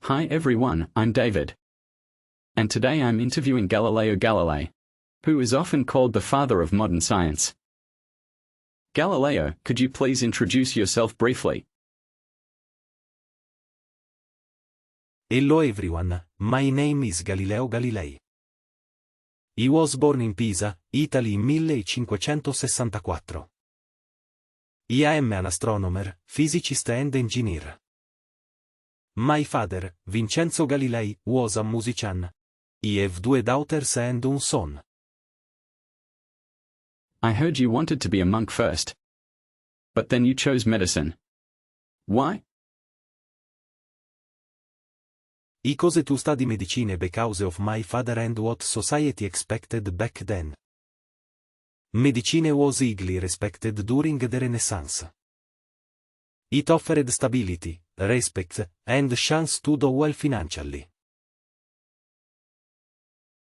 Hi everyone, I'm David. And today I'm interviewing Galileo Galilei, who is often called the father of modern science. Galileo, could you please introduce yourself briefly? Hello everyone, my name is Galileo Galilei. He was born in Pisa, Italy in 1564. I am an astronomer, physicist and engineer. My father, Vincenzo Galilei, was a musician. He have two daughters and un son. I heard you wanted to be a monk first. But then you chose medicine. Why? I chose to study medicine because of my father and what society expected back then. Medicine was highly respected during the Renaissance. It offered stability, respect, and chance to do well financially.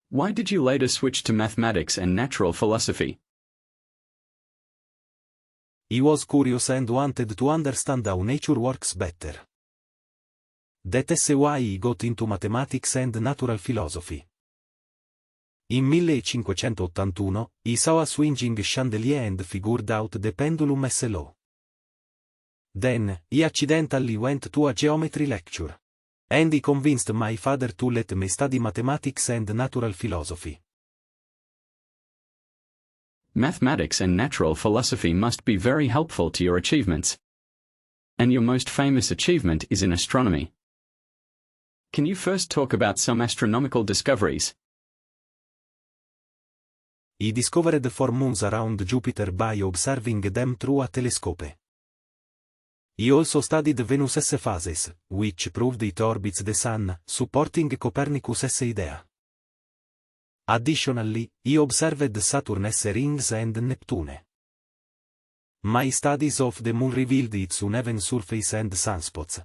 Why did you later switch to mathematics and natural philosophy? He was curious and wanted to understand how nature works better. That's why he got into mathematics and natural philosophy. In 1581, he saw a swinging chandelier and figured out the pendulum as a law. Then, he accidentally went to a geometry lecture. And he convinced my father to let me study mathematics and natural philosophy. Mathematics and natural philosophy must be very helpful to your achievements. And your most famous achievement is in astronomy. Can you first talk about some astronomical discoveries? He discovered 4 moons around Jupiter by observing them through a telescope. He also studied Venus's phases, which proved it orbits the Sun, supporting Copernicus's idea. Additionally, he observed Saturn's rings and Neptune. My studies of the Moon revealed its uneven surface and sunspots,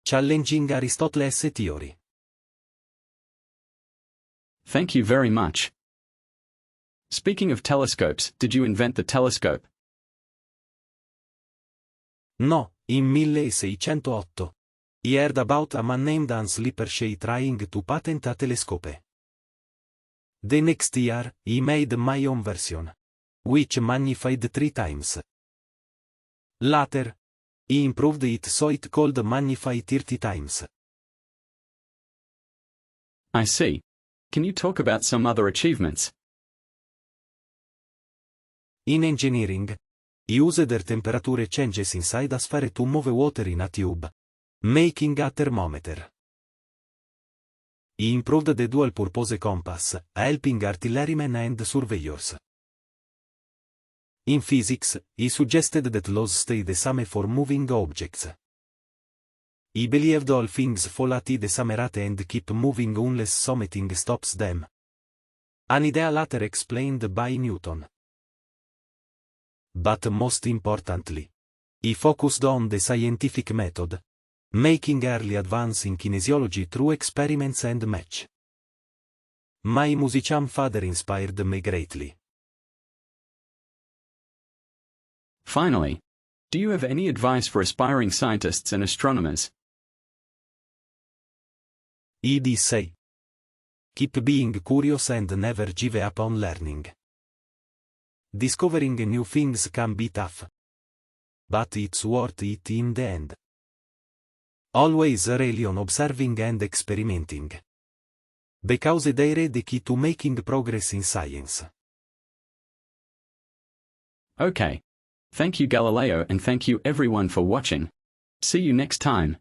challenging Aristotle's theory. Thank you very much. Speaking of telescopes, did you invent the telescope? No, in 1608. He heard about a man named Hans Lippershey trying to patent a telescope. The next year, he made my own version, which magnified 3 times. Later, he improved it so it could magnify 30 times. I see. Can you talk about some other achievements? In engineering, he used their temperature changes inside a sphere to move water in a tube, making a thermometer. He improved the dual-purpose compass, helping artillerymen and surveyors. In physics, he suggested that laws stay the same for moving objects. He believed all things fall at the same rate and keep moving unless something stops them. An idea later explained by Newton. But most importantly, he focused on the scientific method, making early advance in kinesiology through experiments and match. My musician father inspired me greatly. Finally, do you have any advice for aspiring scientists and astronomers? He'd say, keep being curious and never give up on learning. Discovering new things can be tough, but it's worth it in the end. Always rely on observing and experimenting, because they're the key to making progress in science. Okay. Thank you Galileo and thank you everyone for watching. See you next time.